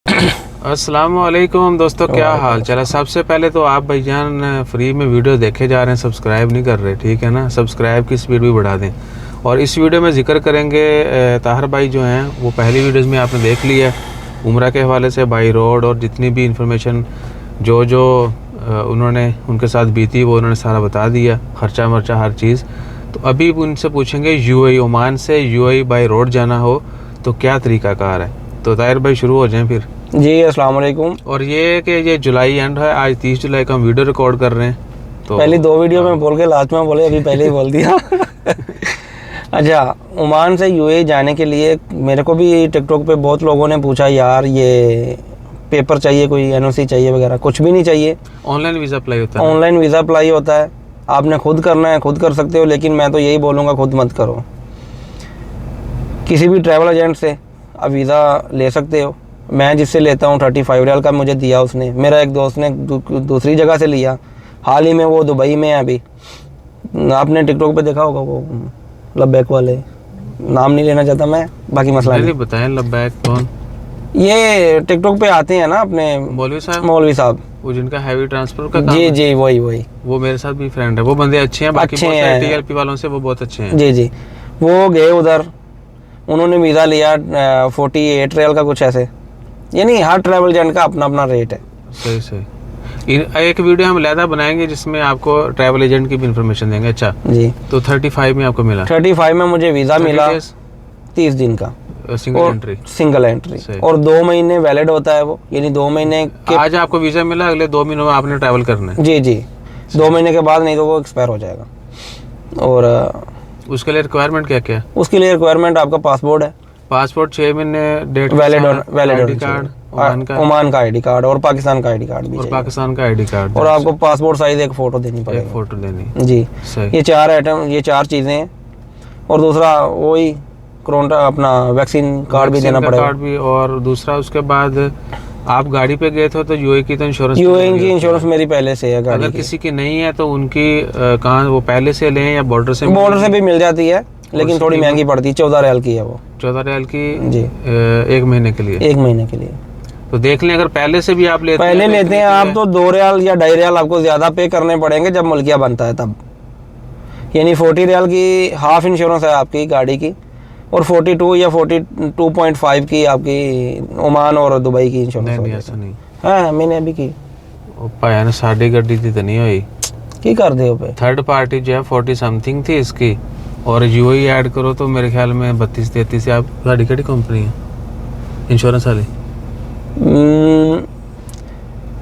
अस्सलाम वालेकुम दोस्तों, क्या हाल चाल है। सबसे पहले तो आप भाईजान फ्री में वीडियो देखे जा रहे हैं, सब्सक्राइब नहीं कर रहे, ठीक है ना। सब्सक्राइब की स्पीड भी बढ़ा दें। और इस वीडियो में जिक्र करेंगे ताहिर भाई जो हैं, वो पहली वीडियोस में आपने देख लिया उम्रा के हवाले से, बाई रोड और जितनी भी इंफॉर्मेशन जो उन्होंने उनके साथ बीती वो उन्होंने सारा बता दिया, खर्चा मर्चा हर चीज़। तो अभी उनसे पूछेंगे यूएई ओमान से यूएई बाई रोड जाना हो तो क्या तरीक़ाकार है। तो ताहिर भाई शुरू हो जाएं फिर। जी अस्सलाम वालेकुम। और ये कि ये जुलाई एंड है, आज 30 जुलाई को हम वीडियो रिकॉर्ड कर रहे हैं। तो पहली दो वीडियो में बोल के लास्ट में बोले, अभी पहले ही बोल दिया। अच्छा, ओमान से यूएई जाने के लिए मेरे को भी टिकटॉक पे बहुत लोगों ने पूछा, यार ये पेपर चाहिए, कोई एनओसी चाहिए वगैरह। कुछ भी नहीं चाहिए, ऑनलाइन वीज़ा अप्लाई होता है। ऑनलाइन वीज़ा अप्लाई होता है। आपने खुद करना है, खुद कर सकते हो, लेकिन मैं तो यही बोलूँगा खुद मत करो। किसी भी ट्रैवल एजेंट से आप वीज़ा ले सकते हो। मैं जिससे लेता हूँ 35 रियाल का मुझे दिया उसने। मेरा एक दोस्त ने दूसरी जगह से लिया, हाल ही में वो दुबई में है अभी। आपने टिकटॉक पे देखा होगा वो लब्बैक वाले, नाम नहीं लेना चाहता मैं, बाकी मसला नहीं। बताएं लब्बैक कौन? ये टिकटॉक पे आते हैं ना अपने मौलवी साहब, वो जिनका हैवी ट्रांसफर का काम जी जी वही। वो मेरे साथ भी फ्रेंड है, वो बंदे अच्छे हैं। बाकी टीएलपी वालों से वो बहुत अच्छे हैं। जी। वो गए उधर, उन्होंने वीज़ा लिया 48 रियाल का कुछ ऐसे। यानी हर ट्रैवल एजेंट का अपना अपना रेट है। सही। एक वीडियो हम लहदा बनाएंगे जिसमें आपको ट्रैवल एजेंट की भी इंफॉर्मेशन देंगे। अच्छा जी। तो 35 में आपको मिला? 35 में मुझे वीज़ा मिला 30 दिन का, सिंगल एंट्री और 2 महीने वैलिड होता है वो। यानी 2 महीने के आज आपको वीज़ा मिला, अगले 2 महीनों में आपने ट्रैवल करना है। जी 2 महीने के बाद नहीं तो वो एक्सपायर हो जाएगा। और उसके लिए रिक्वायरमेंट क्या क्या है? उसके लिए रिक्वायरमेंट आपका पासपोर्ट है, पासपोर्ट 6 महीने डेट वैलिड कार्ड, ओमान का आईडी कार्ड और पाकिस्तान का आईडी कार्ड भी चाहिए। पाकिस्तान का आईडी कार्ड और आपको पासपोर्ट साइज एक फ़ोटो देनी पड़ेगी। फ़ोटो देनी जी। ये 4 आइटम, ये 4 चीज़ें हैं। और दूसरा वही कोरोना अपना वैक्सीन कार्ड भी देना पड़ेगा। कार्ड भी। और दूसरा उसके बाद आप गाड़ी पे गए थे तो यूएई की तो इंश्योरेंस, यूएई की इंश्योरेंस मेरी पहले से है गाड़ी अगर किसी की नहीं है तो उनकी कहाँ वो पहले से लें या बॉर्डर से भी मिल जाती है, लेकिन थोड़ी महंगी पड़ती है। 14 रियाल की है वो। 14 रियाल की जी, 1 महीने के लिए। 1 महीने के लिए। तो देख लें, अगर पहले से भी आप लेते हैं आप तो 2 रियाल या 2.5 रियाल आपको ज़्यादा पे करने पड़ेंगे जब मुल्किया बनता है तब। यानी 40 रियाल की हाफ इंश्योरेंस है आपकी गाड़ी की, और 42 या 42.5 की आपकी ओमान और दुबई की इंश्योरेंस। नहीं ऐसा नहीं। हाँ मैंने अभी की। पाया ना, साड़ी गड्डी थी तो नहीं हुई की कर दे पे। थर्ड पार्टी जो है 40 समथिंग थी इसकी, और यूएई ऐड करो तो मेरे ख्याल में 32-33 से। आप गाड़ी कड़ी कंपनी है इंश्योरेंस वाली?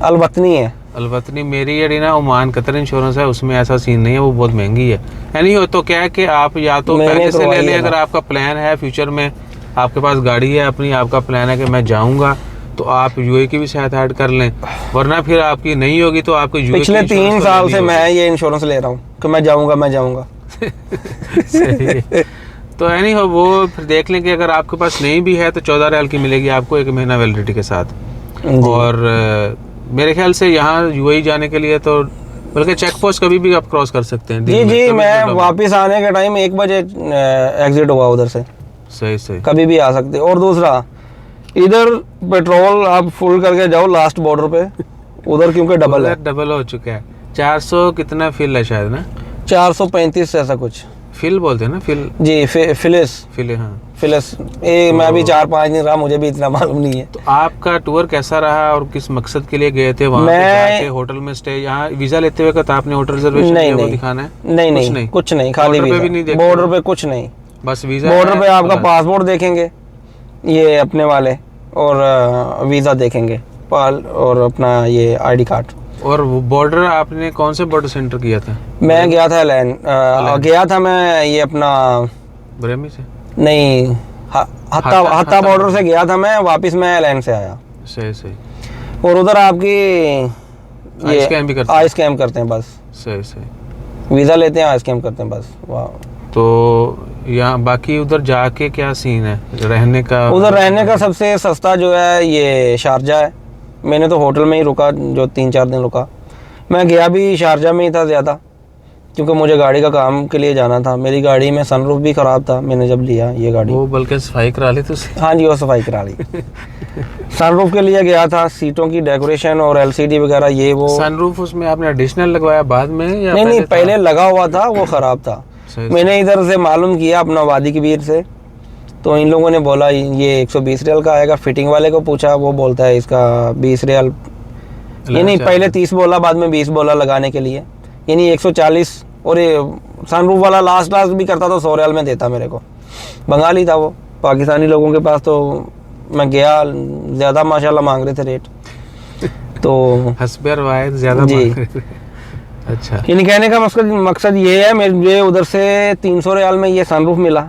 अलवतनी है। अलवतनी मेरी यानी ना ओमान कतर इंश्योरेंस है, उसमें ऐसा सीन नहीं है, वो बहुत महंगी है। यानी हो तो क्या है कि आप या तो पहले से ले लें, अगर आपका प्लान है फ्यूचर में, आपके पास गाड़ी है अपनी, आपका प्लान है कि मैं जाऊंगा, तो आप यूएई की भी साथ ऐड कर लें। वरना फिर आपकी नहीं होगी तो आपको यूएई पिछले 3 साल से मैं ये इंश्योरेंस ले रहा हूँ कि मैं जाऊँगा। सही है। तो यानी हो वो फिर देख लें कि अगर आपके पास नहीं भी है तो 14 रियाल की मिलेगी आपको 1 महीना वैलिडिटी के साथ। और मेरे ख्याल से यहाँ यूएई जाने के लिए तो बल्कि चेक पोस्ट कभी भी आप क्रॉस कर सकते हैं। जी मैं वापस आने के टाइम 1 बजे एग्जिट हुआ उधर से। सही कभी भी आ सकते। और दूसरा, इधर पेट्रोल आप फुल करके जाओ लास्ट बॉर्डर पे, उधर क्योंकि डबल हो चुका है। 400 कितना फिल है शायद ना, 435 ऐसा कुछ फिल बोलते हैं ना, फिल जी फिलिस। मैं अभी 4-5 दिन रहा, मुझे भी इतना मालूम नहीं है। तो आपका टूर कैसा रहा और किस मकसद के लिए गए थे वहाँ? मैं होटल में स्टे, यहाँ वीजा लेते हुए तो आपने होटल रिजर्वेशन नहीं दिखाना है? नहीं कुछ नहीं, खाली बॉर्डर पे कुछ नहीं, बस वीजा। बॉर्डर पे आपका पासपोर्ट देखेंगे ये अपने वाले, और वीजा देखेंगे और अपना ये आईडी कार्ड। और बॉर्डर आपने कौन से बॉर्डर सेंटर किया था? मैं गया था गया था मैं ये अपना ब्रेमी से नहीं, हत्ता बॉर्डर से गया था मैं, वापस मैं एलएन से आया। सही। और उधर आपकी आई स्कैम करते हैं बस। सही। वीज़ा लेते हैं, आई स्कैम करते हैं बस। वाह। तो यहाँ बाकी उधर जाके क्या सीन है रहने का? उधर रहने का सबसे सस्ता जो है ये शारजा है। मैंने तो होटल में ही रुका, जो 3-4 दिन रुका। मैं गया भी शारजा में ही था ज़्यादा, क्योंकि मुझे गाड़ी का काम के लिए जाना था। मेरी गाड़ी में सनरूफ भी ख़राब था मैंने जब लिया ये गाड़ी। वो बल्कि सफाई करा ली तो? हाँ जी, वो सफाई करा ली। सनरूफ के लिए गया था, सीटों की डेकोरेशन और एलसीडी वगैरह ये वो। सनरूफ उसमें आपने एडिशनल लगवाया बाद में या नहीं था? पहले लगा हुआ था, वो ख़राब था। सही मैंने इधर से मालूम किया अपना वादी कबीर से, तो इन लोगों ने बोला ये 120 रियाल का आएगा। फिटिंग वाले को पूछा, वो बोलता है इसका 20 रियाल, यानी पहले 30 बोला, बाद में 20 बोला लगाने के लिए, यानी 140। और ये सनरूफ वाला लास्ट भी करता तो 100 रियाल में देता मेरे को। बंगाली था वो, पाकिस्तानी लोगों के पास तो मैं गया, ज़्यादा माशाल्लाह मांग रहे थे रेट, तो हस्बर वाहिद ज़्यादा जी। मांग रहे थे। अच्छा, यानी कहने का मकसद ये है, मुझे उधर से 300 रियाल में ये सनरूफ मिला,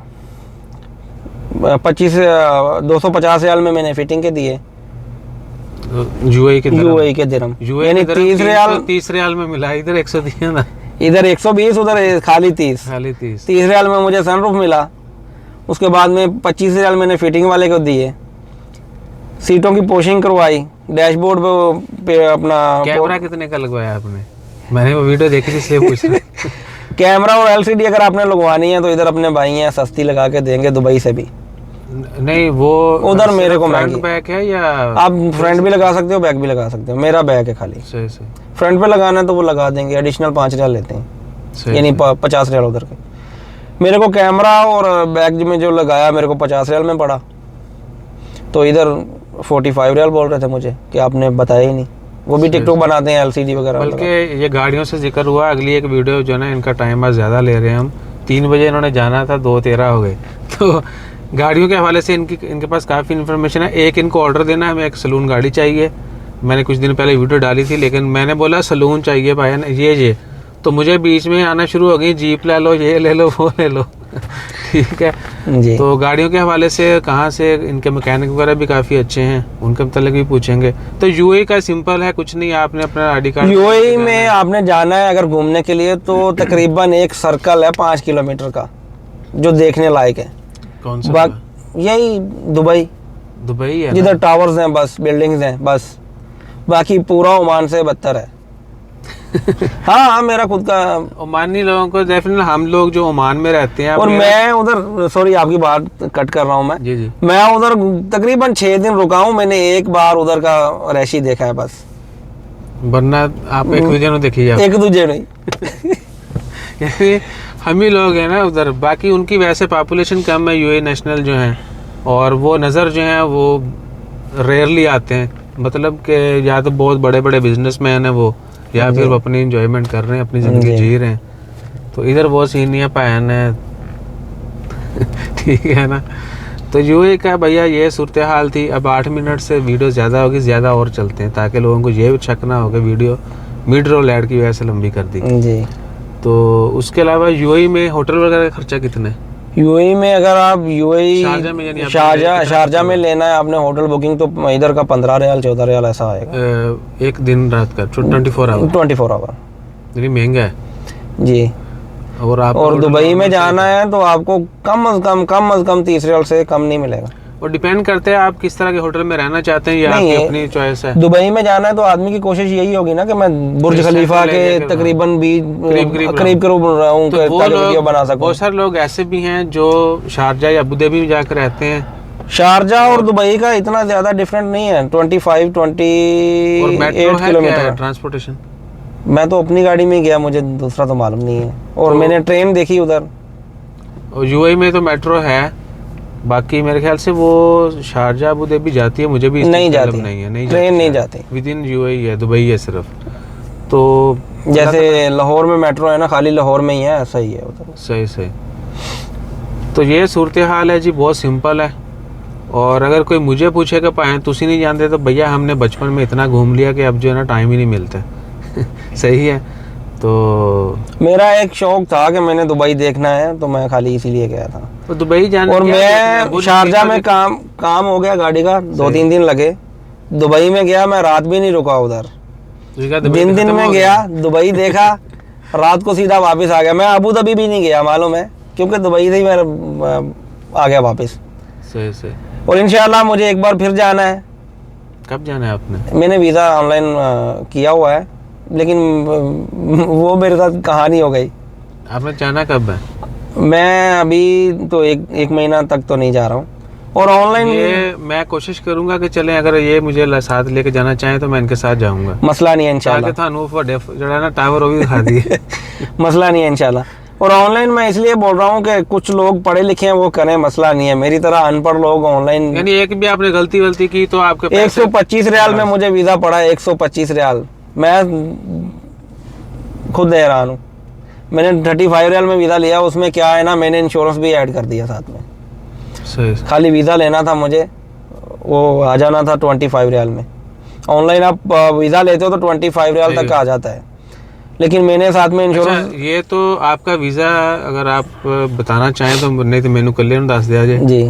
250 रियाल में मैंने फिटिंग के दिए, यूएई के दिरहम, यानी 30 रियाल में मिला। इधर 100 दिया ना, इधर 120, उधर खाली 30 30 रियाल में मुझे सनरूफ मिला। उसके बाद में 25 रियाल मैंने फिटिंग वाले को दिए, सीटों की पोशिंग करवाई, डैशबोर्ड पे अपना कैमरा कितने का लगवाया आपने? मैंने वो वीडियो देखी थी इसलिए पूछ रहा कैमरा और एलसीडी अगर आपने लगवानी है तो इधर अपने भाई हैं, सस्ती लगा के देंगे दुबई से भी। नहीं वो उधर मेरे को फ्रंट महंगी। बैक है या आप फ्रंट भी लगा सकते हो, बैक भी लगा सकते हो, मेरा बैक है खाली। सही सही फ्रंट पे लगाना है तो वो लगा देंगे, एडिशनल 5 रियाल लेते हैं, सही यानी 50 रियाल उधर के। मेरे को कैमरा और बैक में जो लगाया मेरे को 50 रियाल में पड़ा, तो इधर 45 रियाल बोल रहे थे मुझे कि आपने बताया ही नहीं। वो भी टिकटॉक बनाते हैं, एलसीडी वगैरह। बल्कि ये गाड़ियों से जिक्र हुआ, अगली एक वीडियो जो है ना, इनका टाइम आज ज़्यादा ले रहे हैं हम। 3 बजे इन्होंने जाना था, 2:13 हो गए। तो गाड़ियों के हवाले से इनके पास काफ़ी इन्फॉर्मेशन है। एक इनको ऑर्डर देना है, हमें एक सलून गाड़ी चाहिए। मैंने कुछ दिन पहले वीडियो डाली थी, लेकिन मैंने बोला सलून चाहिए भाई ना, ये तो मुझे बीच में आना शुरू हो गई, जीप ले लो, ये ले लो, वो ले लो। ठीक है जी। तो गाड़ियों के हवाले से कहाँ से इनके मैकेनिक वगैरह भी काफ़ी अच्छे हैं, उनके मतलब भी पूछेंगे। तो यूएई का सिंपल है, कुछ नहीं, आपने अपना आईडी कार्ड। यूएई में आपने जाना है अगर घूमने के लिए तो तकरीबन एक सर्कल है 5 किलोमीटर का जो देखने लायक है। कौन सा? यही दुबई है जिधर टावर्स हैं, बस बिल्डिंग्स हैं बस, बाकी पूरा ओमान से बदतर है। हाँ मेरा खुद का ओमानी लोगों को डेफिनेटली, हम लोग जो ओमान में रहते हैं, और मैं उधर, सॉरी आपकी बात कट कर रहा हूँ मैं जी मैं उधर तकरीबन 6 दिन रुका हूँ। मैंने एक बार उधर का रैशी देखा है बस, वरना आप एक दूसरे को देखिए, एक दूसरे नहीं। यानी हम ही लोग हैं ना उधर। बाकी उनकी वैसे पॉपुलेशन कम है यूएई नेशनल जो हैं, और वो नज़र जो हैं वो रेयरली आते हैं। मतलब कि या तो बहुत बड़े बड़े बिजनेसमैन हैं वो, या फिर वो अपनी इंजॉयमेंट कर रहे हैं, अपनी ज़िंदगी जी रहे हैं। तो इधर वो सीनिया पैन है। ठीक है ना। तो यूएई का भैया ये सूरत हाल थी। अब 8 मिनट से वीडियो ज़्यादा होगी, ज़्यादा और चलते हैं ताकि लोगों को ये शक ना हो कि वीडियो मिड रोल ऐड की वजह से लंबी कर दी जी। तो उसके अलावा यूएई में होटल वगैरह का खर्चा कितना है? यूएई में अगर आप शारजा में, यानी शारजा में लेना है आपने होटल बुकिंग, तो इधर का 15 रियाल 14 रियाल ऐसा आएगा। एक दिन रात का 24 आवर? 24 आवर, यानी महंगा है जी। और दुबई में जाना है तो आपको कम अज कम 30 रियाल से कम नहीं मिलेगा। और डिपेंड करते हैं आप किस तरह के होटल में रहना चाहते हैं, या आपकी अपनी चॉइस है। दुबई में जाना है तो आदमी की कोशिश यही होगी ना कि मैं बुर्ज खलीफा के तकरीबन करीब रहूं, वीडियो बना सकूं। बहुत सारे लोग ऐसे भी हैं जो शारजा या अबू धाबी में जाकर रहते हैं। शारजा और दुबई का इतना ज्यादा डिफरेंट नहीं है, 28 किलोमीटर ट्रांसपोर्टेशन। मैं तो अपनी गाड़ी में गया, मुझे दूसरा तो मालूम नहीं है। और मैंने ट्रेन देखी उधर। और यूएई में तो मेट्रो है, बाकी मेरे ख्याल से वो शारजा अबू धाबी जाती है, मुझे भी नहीं जाती, ट्रेन नहीं जाती। विद इन यूएई है, दुबई है सिर्फ। तो जैसे लाहौर में मेट्रो है ना, खाली लाहौर में ही है, ऐसा ही है उधर। सही। तो ये सूरत हाल है जी, बहुत सिंपल है। और अगर कोई मुझे पूछेगा पाए तुसी नहीं जानते, तो भैया हमने बचपन में इतना घूम लिया कि अब जो है ना टाइम ही नहीं मिलता। सही है। तो मेरा एक शौक था कि मैंने दुबई देखना है, तो मैं खाली इसीलिए गया था। तो दुबई जाने और मैं शारजा में काम हो गया गाड़ी का, 2-3 दिन लगे। दुबई में गया, मैं रात भी नहीं रुका उधर, दिन में गया, दुबई देखा, रात को सीधा वापस आ गया। मैं अबू धाबी भी नहीं गया, मालूम है, क्योंकि दुबई से ही मैं आ गया वापस। सही। और इंशाल्लाह मुझे एक बार फिर जाना है। कब जाना है आपने? मैंने वीज़ा ऑनलाइन किया हुआ है, लेकिन वो मेरे साथ कहानी हो गई। आपने जाना कब है? मैं अभी तो एक महीना तक तो नहीं जा रहा हूँ। और ऑनलाइन ये मैं कोशिश करूंगा कि चलें, अगर ये मुझे साथ लेके जाना चाहें तो मैं इनके साथ जाऊंगा। मसला नहीं है इंशाल्लाह, ताकि थानू ਵੱਡੇ ਜਿਹੜਾ ਨਾ टावर वो भी दिखा दिए। मसला नहीं है इंशाल्लाह। और ऑनलाइन मैं इसलिए बोल रहा हूँ कि कुछ लोग पढ़े लिखे हैं वो करें, मसला नहीं है। मेरी तरह अनपढ़ लोग ऑनलाइन, यानी एक भी आपने गलती की तो आपके पैसे 125 रियाल में मुझे वीज़ा पड़ा है, 125 रियाल। मैं खुद हैरान हूँ। मैंने 35 रियाल में वीज़ा लिया, उसमें क्या है ना, मैंने इंश्योरेंस भी ऐड कर दिया साथ में। सही। खाली वीज़ा लेना था मुझे, वो आ जाना था 25 रियाल में। ऑनलाइन आप वीज़ा लेते हो तो 25 रियाल तक आ जाता है, लेकिन मैंने साथ में इंश्योरेंस। अच्छा, ये तो आपका वीज़ा अगर आप बताना चाहें तो, नहीं तो मैनू कल दस दिया जाए जी।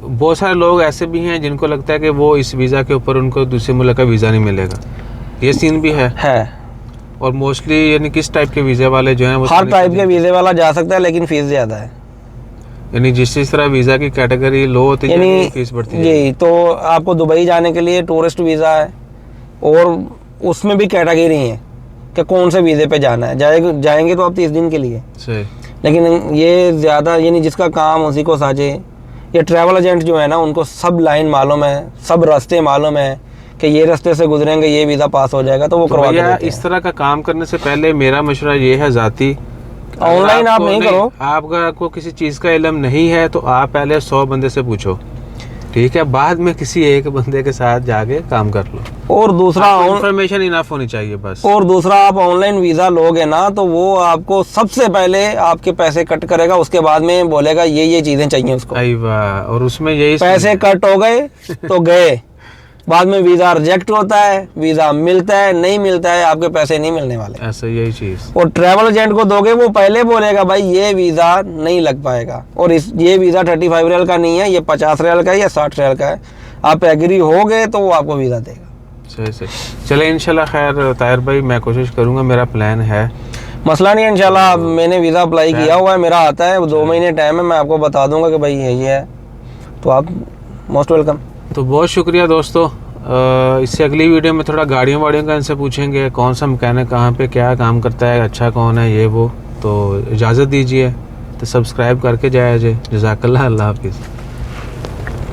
बहुत सारे लोग ऐसे भी हैं जिनको लगता है कि वो इस वीज़ा के ऊपर उनको दूसरे मुल्क का वीज़ा नहीं मिलेगा, ये सीन भी है। और मोस्टली यानी किस टाइप के वीज़े वाले जो हैं वो हर टाइप के वीज़े वाला जा सकता है, लेकिन फीस ज़्यादा है। यानी जिस तरह वीज़ा की कैटेगरी लो होती है यानी फीस बढ़ती है जी। तो आपको दुबई जाने के लिए टूरिस्ट वीज़ा है, और उसमें भी कैटेगरी है कि कौन से वीज़े पे जाना है। जाएंगे तो आप 30 दिन के लिए, सही। लेकिन ये ज़्यादा, यानी जिसका काम उसी को साझे। ये ट्रैवल एजेंट जो है ना, उनको सब लाइन मालूम है, सब रास्ते मालूम है कि ये रास्ते से गुजरेंगे ये वीज़ा पास हो जाएगा, तो वो करवा के देते हैं। इस तरह का काम करने से पहले मेरा मशवरा ये है ज़ाती, ऑनलाइन आप नहीं करो। आपको किसी चीज़ का इल्म नहीं है तो आप पहले 100 बंदे से पूछो, ठीक है, बाद में किसी एक बंदे के साथ जाके काम कर लो। और दूसरा इंफॉर्मेशन इनफ होनी चाहिए बस। और दूसरा, आप ऑनलाइन वीज़ा लोगे ना तो वो आपको सबसे पहले आपके पैसे कट करेगा, उसके बाद में बोलेगा ये चीज़ें चाहिए उसको। और उसमें यही पैसे कट हो गए तो गए, बाद में वीज़ा रिजेक्ट होता है, वीज़ा मिलता है, नहीं मिलता है, आपके पैसे नहीं मिलने वाले। ऐसा यही चीज़। और ट्रैवल एजेंट को दोगे, वो पहले बोलेगा भाई ये वीज़ा नहीं लग पाएगा, और ये वीज़ा 35 रियाल का नहीं है, ये 50 रियाल का है या 60 रियाल का है। आप एग्री हो गए तो वो आपको वीज़ा देगा। सही। चले इंशाल्लाह। खैर ताहिर भाई, मैं कोशिश करूँगा, मेरा प्लान है। मसला नहीं है इंशाल्लाह। मैंने वीज़ा अप्लाई किया हुआ है, मेरा आता है, 2 महीने टाइम है, मैं आपको बता दूंगा कि भाई ये है, तो आप मोस्ट वेलकम। तो बहुत शुक्रिया दोस्तों। इससे अगली वीडियो में थोड़ा गाड़ियों का इनसे पूछेंगे, कौन सा मैकेनिक कहाँ पे क्या काम करता है, अच्छा कौन है, ये वो। तो इजाज़त दीजिए, तो सब्सक्राइब करके जाए। जज़ाकल्लाह। अल्लाह हाफिज़।